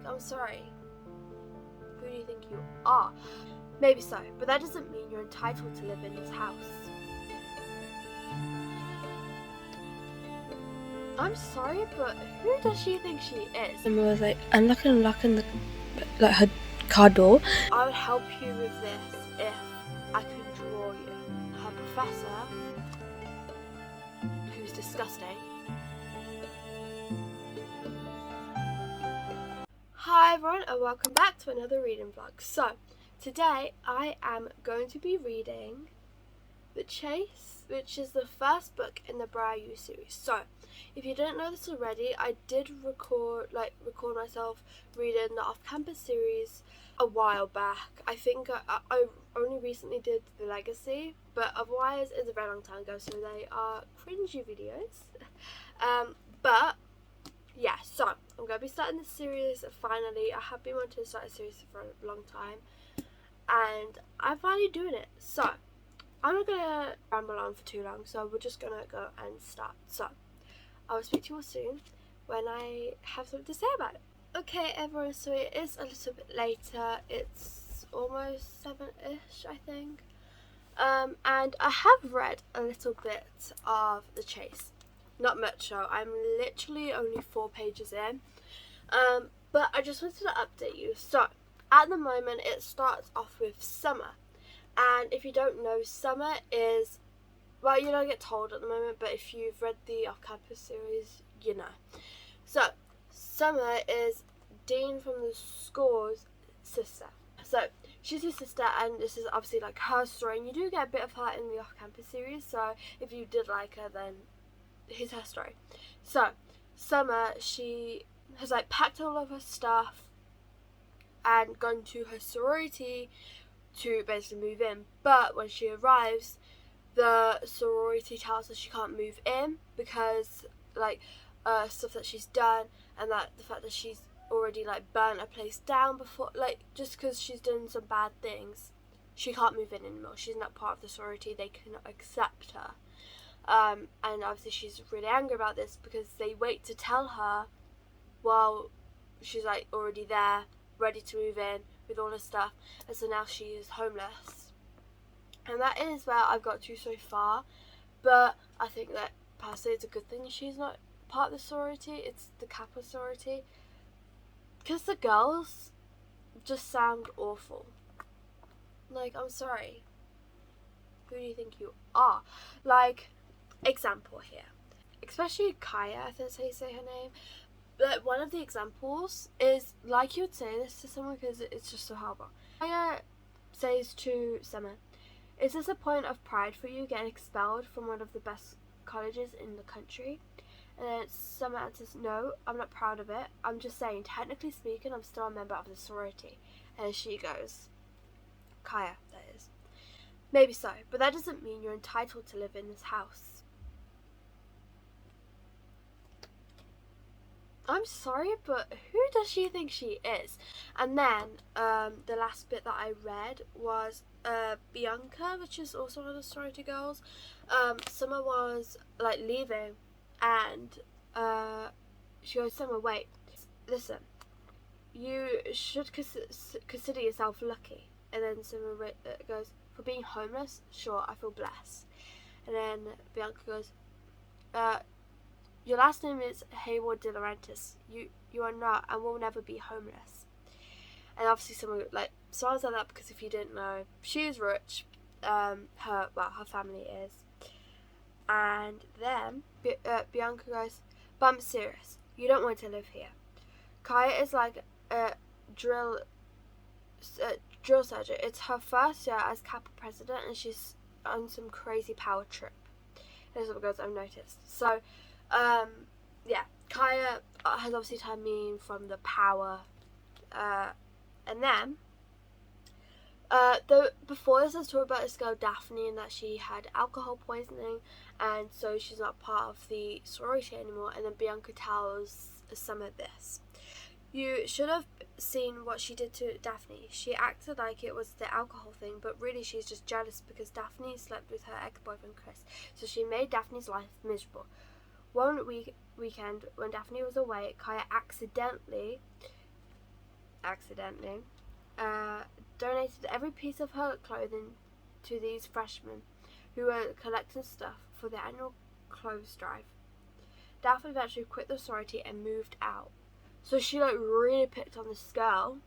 I'm sorry. Who do you think you are? Maybe so, but that doesn't mean you're entitled to live in this house. I'm sorry, but who does she think she is? Emma was like, I'm not gonna lock in her car door. I would help you with this if I could draw you. Her professor, who's disgusting. Hi everyone and welcome back to another reading vlog. So, today I am going to be reading The Chase, which is the first book in the Briar series. So, if you didn't know this already, I did record myself reading the off-campus series a while back. I think I only recently did the Legacy, but otherwise it's a very long time ago, so they are cringy videos. But yeah, so I'm going to be starting this series finally. I have been wanting to start a series for a long time, and I'm finally doing it. So, I'm not going to ramble on for too long, so we're just going to go and start. So, I will speak to you all soon when I have something to say about it. Okay everyone, so it is a little bit later. It's almost 7ish, I think. And I have read a little bit of The Chase. Not much though, I'm literally only 4 pages in. But I just wanted to update you. So, at the moment it starts off with summer. And if you don't know, summer is, well, you don't get told at the moment, but if you've read the off-campus series, you know. So, Summer is Dean from the school's sister. So, she's his sister, and this is obviously like her story, and you do get a bit of her in the off-campus series, so if you did like her, then here's her story. So, Summer, she has like packed all of her stuff and gone to her sorority to basically move in, but when she arrives, the sorority tells her she can't move in because like stuff that she's done, and that the fact that she's already like burnt a place down before, like just because she's done some bad things, she can't move in anymore. She's not part of the sorority, they cannot accept her. And obviously she's really angry about this because they wait to tell her while she's like already there, ready to move in with all her stuff, and so now she is homeless. And that is where I've got to so far, but I think that personally it's a good thing she's not part of the sorority. It's the Kappa sorority, because the girls just sound awful. Like, I'm sorry, who do you think you are? Like, example here, especially Kaya, I think that's how you say her name. But one of the examples is, like, you would say this to someone because it's just so horrible. Kaya says to Summer, "Is this a point of pride for you, getting expelled from one of the best colleges in the country?" And then Summer answers, "No, I'm not proud of it. I'm just saying, technically speaking, I'm still a member of the sorority." And she goes, Kaya, that is, "Maybe so, but that doesn't mean you're entitled to live in this house." I'm sorry, but who does she think she is? And then the last bit that I read was Bianca, which is also one of the sorority girls. Summer was like leaving, and she goes, "Summer, wait, listen, you should consider yourself lucky." And then Summer goes, "For being homeless, sure, I feel blessed." And then Bianca goes, "Your last name is Hayward De Laurentiis. You are not and will never be homeless." And obviously someone like smiles at that because if you didn't know, she is rich. Her family is. And then Bianca goes, "But I'm serious. You don't want to live here." Kaya is like a drill sergeant. It's her first year as Kappa president, and she's on some crazy power trip. That's what goes I've noticed. So, yeah, Kaya has obviously turned mean from the power, and then, before this, I was talking about this girl Daphne, and that she had alcohol poisoning, and so she's not part of the sorority anymore. And then Bianca tells Summer this: "You should have seen what she did to Daphne. She acted like it was the alcohol thing, but really she's just jealous because Daphne slept with her ex-boyfriend Chris, so she made Daphne's life miserable. One weekend, when Daphne was away, Kaya accidentally accidentally, donated every piece of her clothing to these freshmen who were collecting stuff for the annual clothes drive. Daphne eventually quit the sorority and moved out. So she like really picked on this girl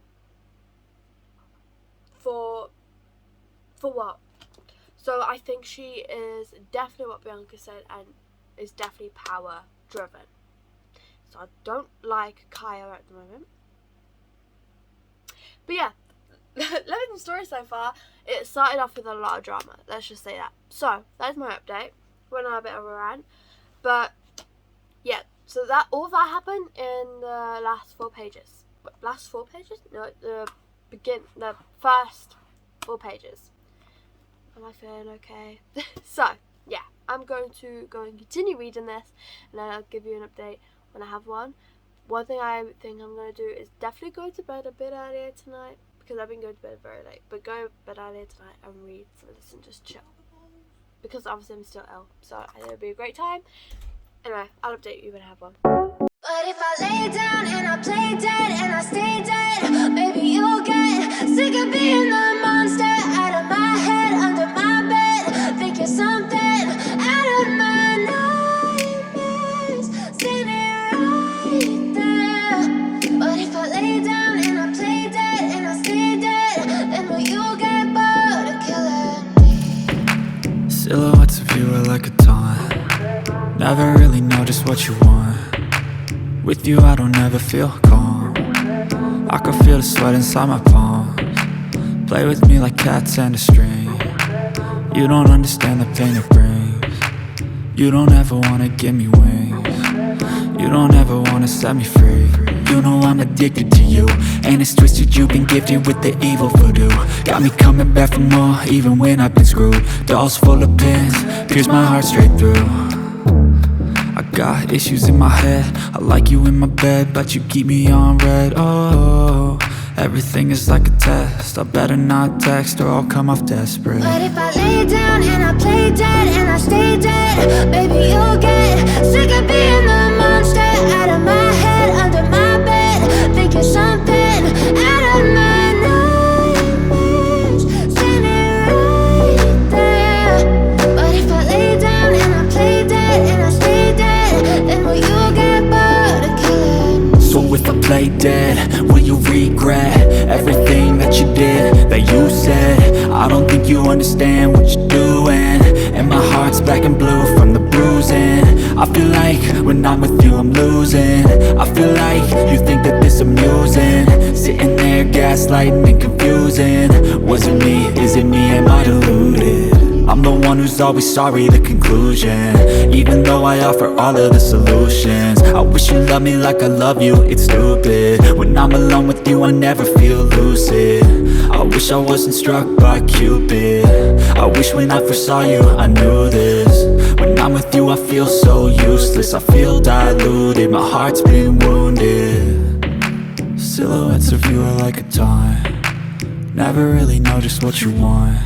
for what? So I think she is definitely what Bianca said, and is definitely power driven. So I don't like Kaya at the moment. But yeah, loving the story so far. It started off with a lot of drama, let's just say that. So that's my update. Went on a bit of a rant, but yeah. So that all that happened in the last 4 pages. Last 4 pages? No, the first 4 pages. Am I feeling okay? So yeah, I'm going to go and continue reading this, and then I'll give you an update when I have one. One thing I think I'm going to do is definitely go to bed a bit earlier tonight, because I've been going to bed very late. But go to bed earlier tonight and read some of this and just chill, because obviously I'm still ill, so I think it'll be a great time. Anyway, I'll update you when I have one. But if I lay down and I play dead and I stay dead, maybe you'll get sick of being the monster out of my head, under my bed. Think you're something out of my nightmares, standing right there. But if I lay down and I play dead and I stay dead, then will you get bored of killing me? Silhouettes of you are like a taunt. Never really know just what you want. With you I don't ever feel calm. I can feel the sweat inside my palms. Play with me like cats and a string. You don't understand the pain it brings. You don't ever wanna give me wings. You don't ever wanna set me free. You know I'm addicted to you, and it's twisted, you've been gifted with the evil voodoo. Got me coming back for more, even when I've been screwed. Dolls full of pins, pierce my heart straight through. I got issues in my head, I like you in my bed, but you keep me on red. Oh, everything is like a test. I better not text or I'll come off desperate. But if I lay down and I play dead and I stay dead, maybe you'll get sick of being the monster out of my head, under my bed. Think you're something out of my nightmares, standing right there. But if I lay down and I play dead and I stay dead, then will you get bored of killing me? So if I play dead, will you regret everything that you did, that you said? I don't think you understand what you're doing, and my heart's black and blue from the bruising. I feel like when I'm with you I'm losing. I feel like you think that this amusing, sitting there gaslighting and confusing. Was it me? Is it me? Am I deluded? I'm the one who's always sorry, the conclusion, even though I offer all of the solutions. I wish you loved me like I love you, it's stupid. When I'm alone with you I never feel lucid. I wish I wasn't struck by Cupid. I wish when I first saw you I knew this. When I'm with you I feel so useless, I feel diluted, my heart's been wounded. Silhouettes of you are like a taunt. Never really know just what you want.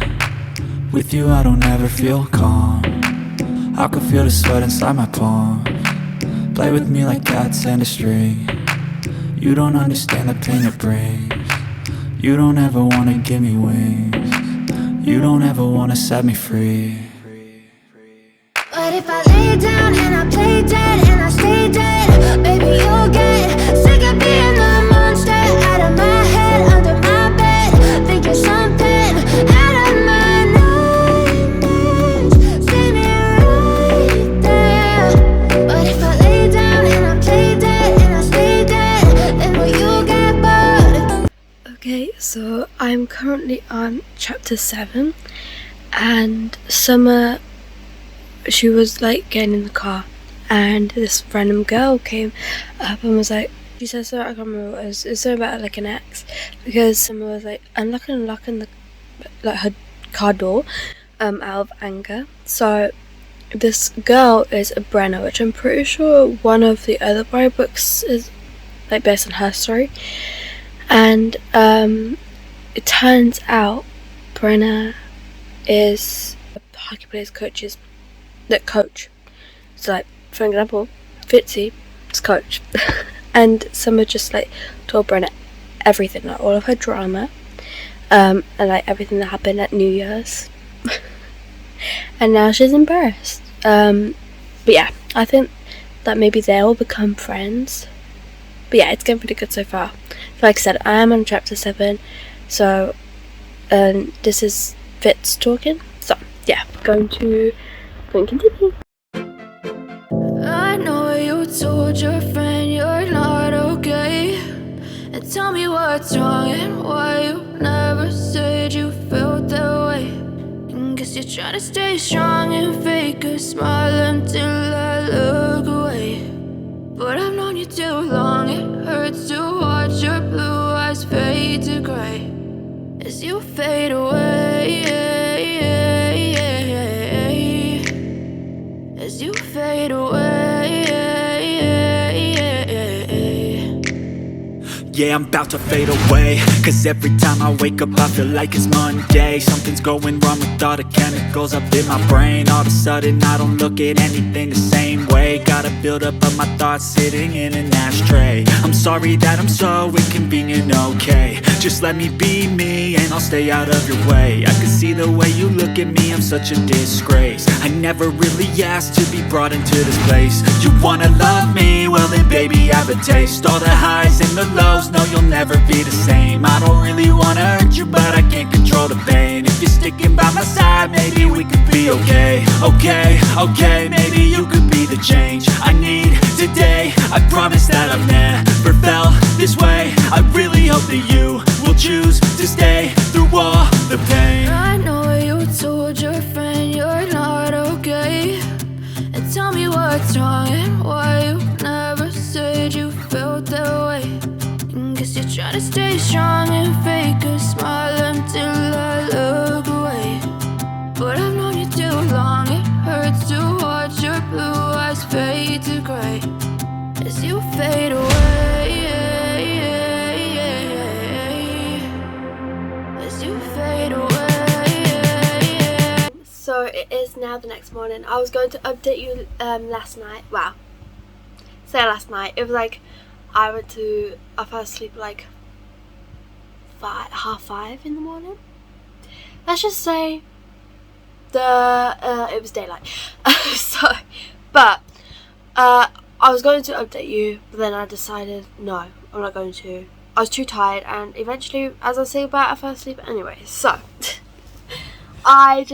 With you I don't ever feel calm. I can feel the sweat inside my palms. Play with me like cats and a string. You don't understand the pain it brings. You don't ever wanna give me wings. You don't ever wanna set me free. But if I lay down and I play dead and I stay dead, maybe you'll get sick of being the monster out of my head, under my bed. Think you're something out of my nightmares, standing right there. But if I lay down and I play dead and I stay dead, then will you get bored? Okay, so I'm currently on chapter 7, and Summer, she was like getting in the car, and this random girl came up and was like, she said, so I can't remember what it was. It's something about like an ex, because Summer was like unlocking the like her car door out of anger. So this girl is a Brenna, which I'm pretty sure one of the other briar books is like based on her story. And it turns out Brenna is a hockey player's coach. So like, for example, Fitzy is coach. And Summer just like told Brenna everything, like all of her drama, and like everything that happened at New Year's. And now she's embarrassed. But yeah, I think that maybe they'll become friends. But yeah, it's going pretty good so far. Like I said, I am on chapter 7, so this is Fitz talking. So yeah, going to continue. I know you told your friend you're not okay, and tell me what's wrong and why you never said you felt that way. And guess you're trying to stay strong and fake a smile until I look away. But I've known you too long, it hurts to watch your blue eyes fade to gray as you fade away, as you fade away. Yeah, I'm about to fade away, cause every time I wake up I feel like it's Monday. Something's going wrong with all the chemicals up in my brain. All of a sudden I don't look at anything the same way. Gotta build up of my thoughts sitting in an ashtray. I'm sorry that I'm so inconvenient, okay. Just let me be me and I'll stay out of your way. I can see the way you look at me, I'm such a disgrace. I never really asked to be brought into this place. You wanna love me? Well then baby I have a taste. All the highs and the lows, no you'll never be the same. I don't really wanna hurt you but I can't control the pain. If you're sticking by my side maybe we could be okay. Okay, maybe you could be the change I need today. I promise that I've never felt this way. I really hope that you will choose to stay through all the pain. I know you told your friend you're not okay, and tell me what's wrong and why you never said you felt that way. And guess you're trying to stay strong and fake a smile until I look away. But I've known you too long, it hurts to watch your blue eyes fade to grey as you fade away, as you fade away. So it is now the next morning. I was going to update you last night. Well, say last night. It was like I fell asleep like 5:30 in the morning. Let's just say it was daylight. But I was going to update you, but then I decided no, I'm not going to. I was too tired, and eventually, as I say about, I fell asleep anyway. So I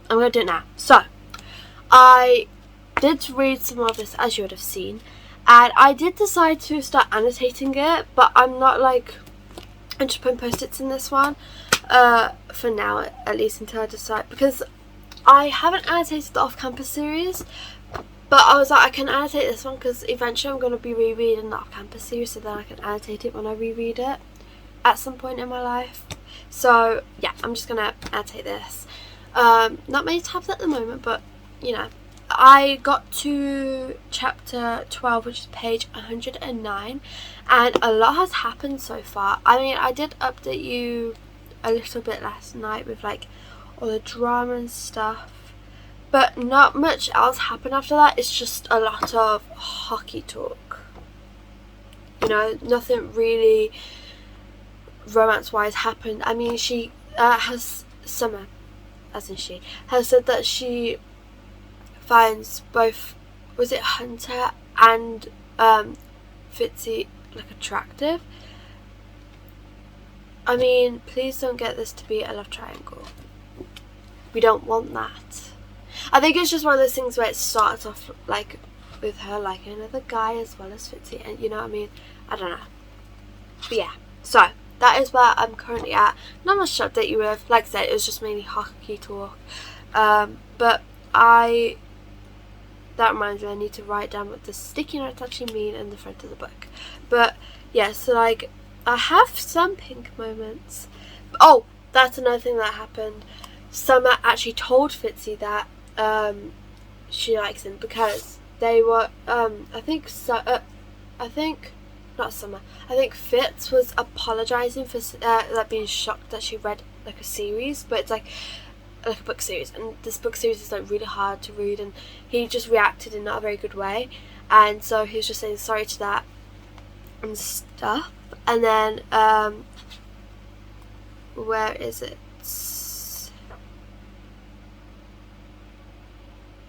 I'm gonna do it now. So I did read some of this, as you would have seen, and I did decide to start annotating it, but I'm just putting post-its in this one for now, at least until I decide, because I haven't annotated the off-campus series, but I was like, I can annotate this one because eventually I'm going to be rereading the off-campus series, so then I can annotate it when I reread it at some point in my life. So yeah, I'm just going to annotate this. Not many tabs at the moment, but you know, I got to chapter 12, which is page 109, and a lot has happened so far. I mean, I did update you a little bit last night with like all the drama and stuff, but not much else happened after that. It's just a lot of hockey talk. You know, nothing really romance-wise happened. I mean, she Summer, as in she, has said that she finds both, was it Hunter and Fitzy like attractive. I mean, please don't get this to be a love triangle. We don't want that. I think it's just one of those things where it starts off like with her liking another guy as well as Fitzy, and you know what I mean? I don't know. But yeah, so that is where I'm currently at. Not much to update you with. Like I said, it was just mainly hockey talk. But that reminds me, I need to write down what the sticky notes actually mean in the front of the book. But yeah, so like I have some pink moments. Oh, that's another thing that happened. Summer actually told Fitzy that she likes him because they were I think Fitz was apologizing for like being shocked that she read like a series, but it's like a book series, and this book series is like really hard to read, and he just reacted in not a very good way, and so he was just saying sorry to that. and stuff. And then where is it?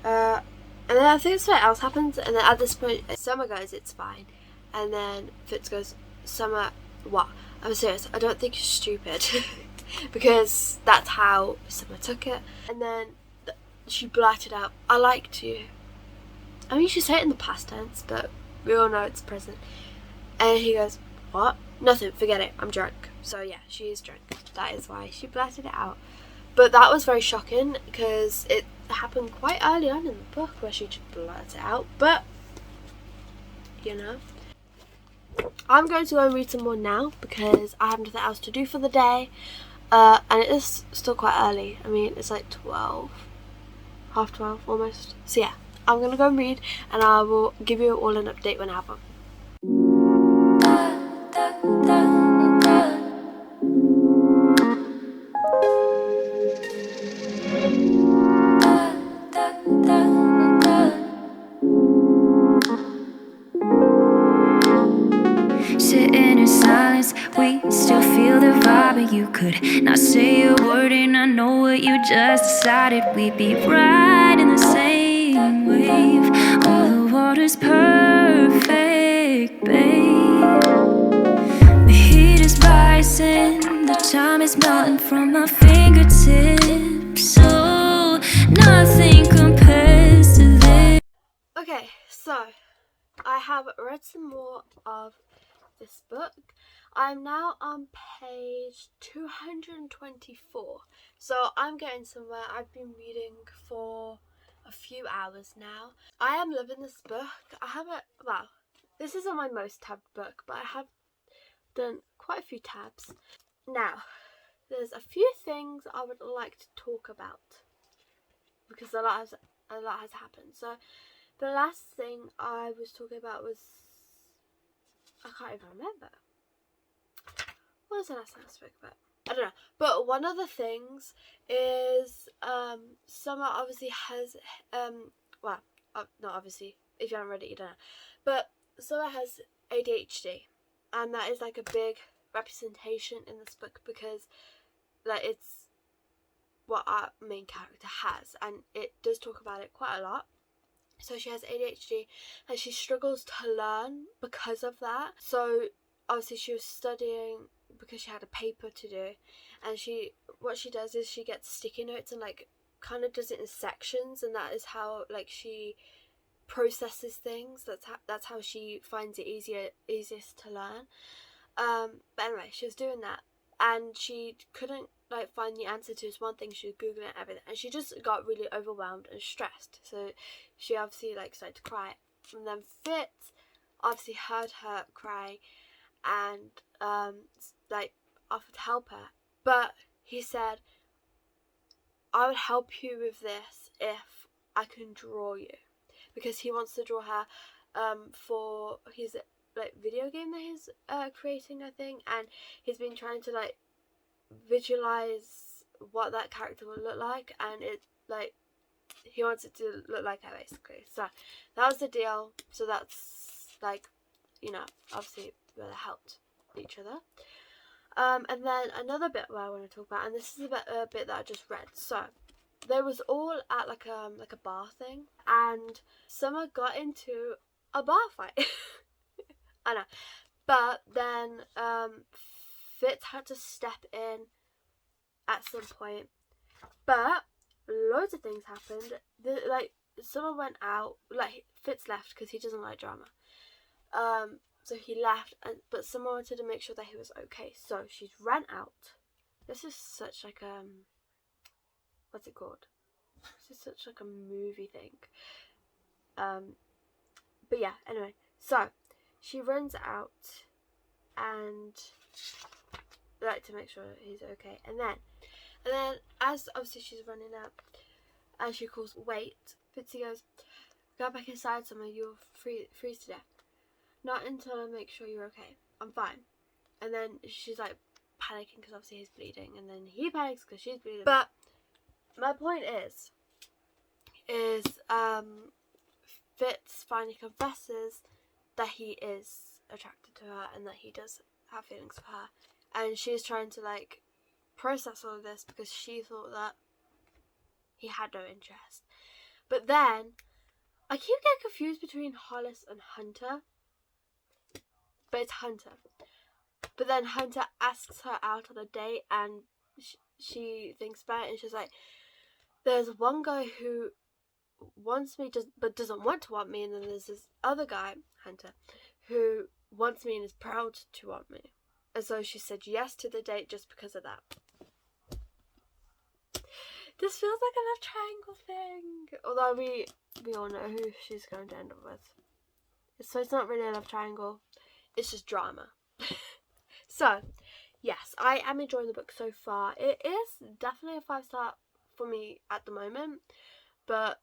And then I think something else happens, and then at this point Summer goes, it's fine, and then Fitz goes, Summer, what? I'm serious, I don't think you're stupid. Because that's how Summer took it. And then she blurted out, I liked you. I mean, she said it in the past tense, but we all know it's present. And he goes, what? Nothing, forget it, I'm drunk. So yeah, she is drunk. That is why she blurted it out. But that was very shocking because it happened quite early on in the book where she just blurted it out. But, you know, I'm going to go and read some more now because I have nothing else to do for the day. And it is still quite early. I mean, it's like 12, half 12 almost. So yeah, I'm going to go and read, and I will give you all an update when I have one. Sitting in silence, we still feel the vibe, and you could not say a word, and I know what you just decided. We'd be right in the same wave. Oh, the water's perfect, babe. The heat is rising, the time is melting from my fingertips. So nothing compares to this. Okay, so I have read some more of this book. I'm now on page 224, so I'm getting somewhere. I've been reading for a few hours now. I am loving this book. I haven't, well, this isn't my most tabbed book, but I have done quite a few tabs. Now, there's a few things I would like to talk about because a lot has happened. So the last thing I was talking about was, I can't even remember. What was the last thing I spoke about? I don't know. But one of the things is Summer obviously has well, not obviously, if you haven't read it you don't know. But Summer has ADHD, and that is like a big representation in this book because like it's what our main character has, and it does talk about it quite a lot. So she has ADHD and she struggles to learn because of that. So obviously she was studying because she had a paper to do, and what she does is she gets sticky notes and like kind of does it in sections, and that is how like she processes things. That's how she finds it easiest to learn. But anyway, she was doing that, and she couldn't like find the answer to this one thing. She was googling everything, and she just got really overwhelmed and stressed. So she obviously like started to cry, and then Fitz obviously heard her cry and like offered to help her. But he said, I would help you with this if I can draw you, because he wants to draw her for his like video game that he's creating, I think, and he's been trying to like visualize what that character would look like, and it like he wants it to look like her basically. So that was the deal. So that's like, you know, obviously they helped each other. And then another bit where I want to talk about, and this is a bit that I just read. So they was all at like a bar thing, and Summer got into a bar fight. I know, but then Fitz had to step in at some point. But loads of things happened. Like Summer went out, like Fitz left because he doesn't like drama. So he left, but Summer wanted to make sure that he was okay. So she's ran out. This is such like what's it called? This is such like a movie thing. But yeah, anyway, so she runs out and like to make sure he's okay, and then as obviously she's running out and she calls wait, Fitzy goes, go back inside, Summer, you'll freeze to death. Not until I make sure you're okay. I'm fine. And then she's like panicking because obviously he's bleeding, and then he panics because she's bleeding. But my point is Fitz finally confesses that he is attracted to her and that he does have feelings for her. And she's trying to like process all of this because she thought that he had no interest. But then I keep getting confused between Hollis and Hunter. But it's Hunter. But then Hunter asks her out on a date and she thinks about it and she's like, there's one guy who wants me but doesn't want to want me, and then there's this other guy, Hunter, who wants me and is proud to want me. And so she said yes to the date just because of that. This feels like a love triangle thing. Although we all know who she's going to end up with. So it's not really a love triangle. It's just drama. So, yes, I am enjoying the book so far. It is definitely a 5-star for me at the moment. But,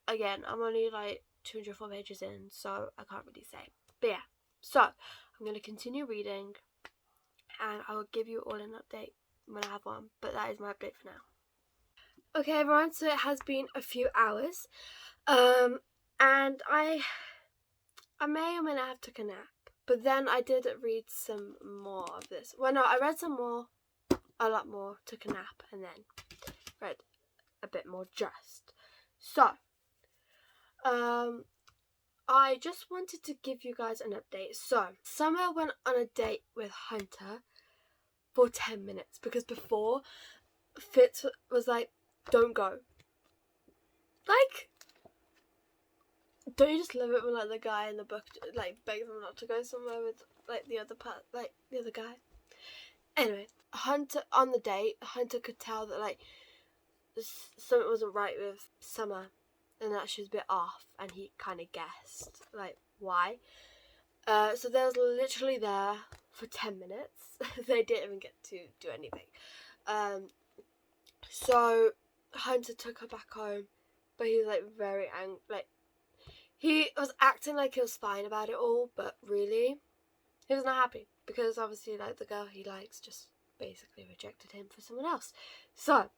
again, I'm only like 204 pages in, so I can't really say. But yeah, so I'm going to continue reading. And I will give you all an update when I have one. But that is my update for now. Okay, everyone, so it has been a few hours. And I may or may not have taken a nap. But then I did read some more of this. Well, no, I read some more, a lot more, took a nap, and then read a bit more just. So, I just wanted to give you guys an update. So, Summer went on a date with Hunter for 10 minutes. Because before, Fitz was like, don't go. Like, don't you just love it when like the guy in the book like begs them not to go somewhere with like the other guy? Anyway, Hunter on the date, Hunter could tell that like something wasn't right with Summer and that she was a bit off, and he kind of guessed like why. So they was literally there for 10 minutes. They didn't even get to do anything. So Hunter took her back home, but he was like very angry. Like, he was acting like he was fine about it all, but really, he was not happy because obviously, like, the girl he likes just basically rejected him for someone else. So,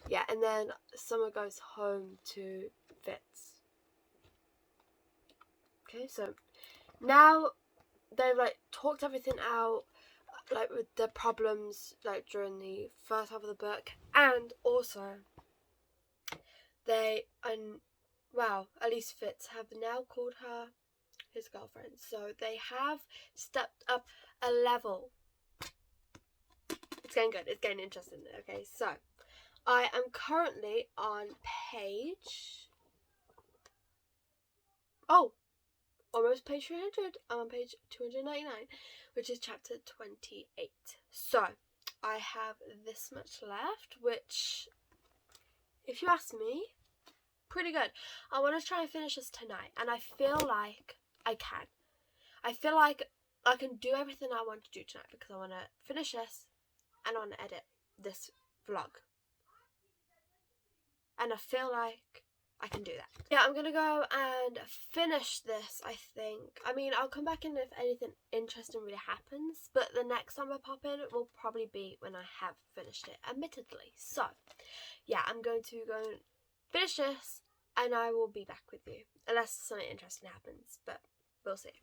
yeah, and then Summer goes home to Fitz. Okay, so now they've like talked everything out, like with the problems like during the first half of the book, and also they well, at least Fitz have now called her his girlfriend. So they have stepped up a level. It's getting good. It's getting interesting. Okay, so I am currently on page... almost page 300. I'm on page 299, which is chapter 28. So I have this much left, which, if you ask me, pretty good. I want to try and finish this tonight, and I feel like I can. I feel like I can do everything I want to do tonight because I want to finish this and I want to edit this vlog. And I feel like I can do that. Yeah, I'm going to go and finish this, I think. I mean, I'll come back in if anything interesting really happens, but the next time I pop in will probably be when I have finished it, admittedly. So, yeah, I'm going to go and finish this, and I will be back with you, unless something interesting happens, but we'll see.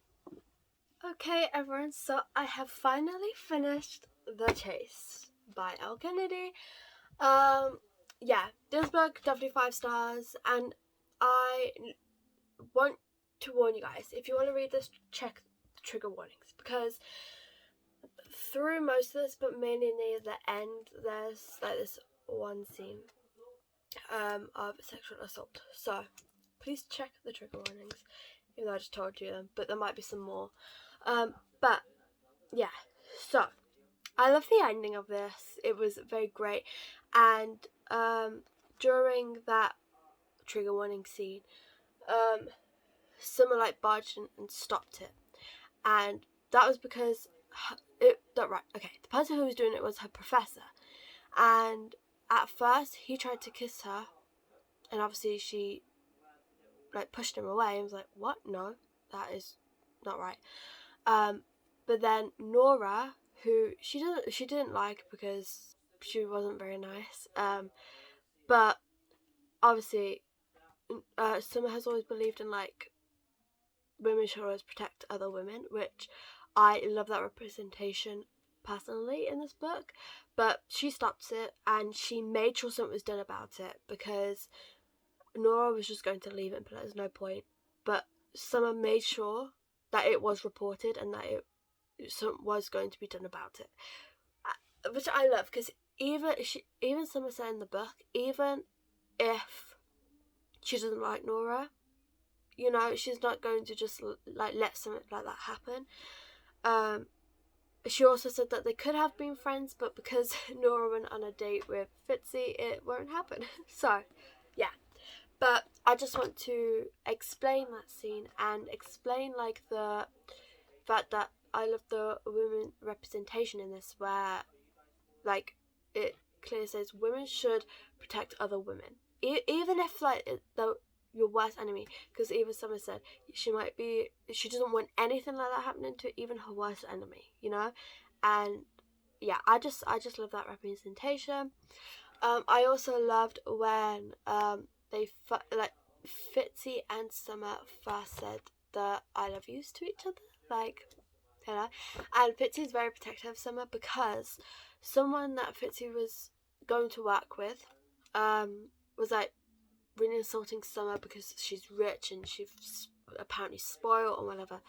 Okay, everyone, so I have finally finished The Chase by Elle Kennedy. Yeah, this book, definitely 5 stars, and I want to warn you guys, if you want to read this, check the trigger warnings, because through most of this, but mainly near the end, there's like this one scene of sexual assault, so please check the trigger warnings, even though I just told you them, but there might be some more. But yeah, so I love the ending of this. It was very great, and during that trigger warning scene, Summer like barged in and stopped it, and that was because the person who was doing it was her professor, and at first he tried to kiss her, and obviously she like pushed him away and was like, what? No, that is not right. But then Nora, who she didn't like because she wasn't very nice, but obviously Summer has always believed in like women should always protect other women, which I love that representation personally in this book, but she stops it and she made sure something was done about it, because Nora was just going to leave it and there's no point, but someone made sure that it was reported and that something was going to be done about it, which I love, because even Summer said in the book, even if she doesn't like Nora, you know, she's not going to just like let something like that happen. She also said that they could have been friends, but because Nora went on a date with Fitzy, it won't happen. So, yeah. But I just want to explain that scene and explain like the fact that I love the women representation in this, where like it clearly says women should protect other women, even if like your worst enemy, because even Summer said she doesn't want anything like that happening to even her worst enemy, you know. And yeah, I just love that representation. I also loved when like Fitzy and Summer first said the I love yous to each other, like, you know. And Fitzy is very protective of Summer, because someone that Fitzy was going to work with was like really insulting Summer because she's rich and she's apparently spoiled or whatever,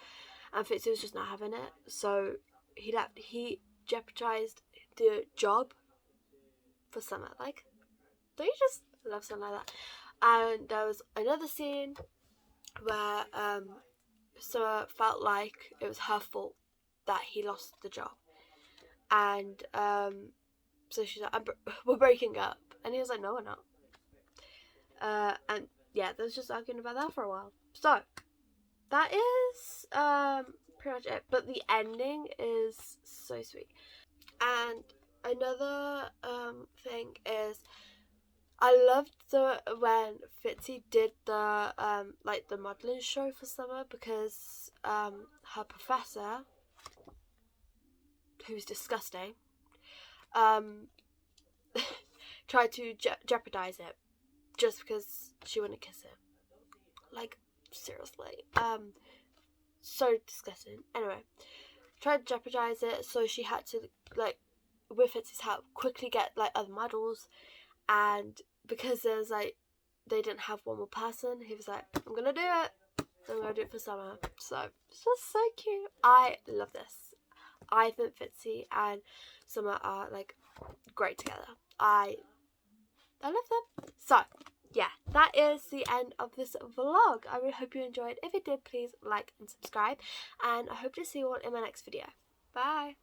and Fitzy was just not having it, so he left. He jeopardized the job for Summer. Like, don't you just love something like that? And there was another scene where Summer felt like it was her fault that he lost the job, and so she's like, we're breaking up, and he was like, no, we're not. And yeah, they was just arguing about that for a while. So that is pretty much it. But the ending is so sweet. And another thing is, I loved when Fitzy did the like the modelling show for Summer, because her professor, who's disgusting, tried to jeopardize it just because she wouldn't kiss him. Like, seriously. So disgusting. Anyway, tried to jeopardize it, so she had to, like, with Fitzy's help, quickly get, like, other models, and because there's, like, they didn't have one more person, he was like, I'm gonna do it. I'm gonna do it for Summer. So, it's just so cute. I love this. I think Fitzy and Summer are, like, great together. I love them. So, yeah, that is the end of this vlog. I really hope you enjoyed. If you did, please like and subscribe. And I hope to see you all in my next video. Bye.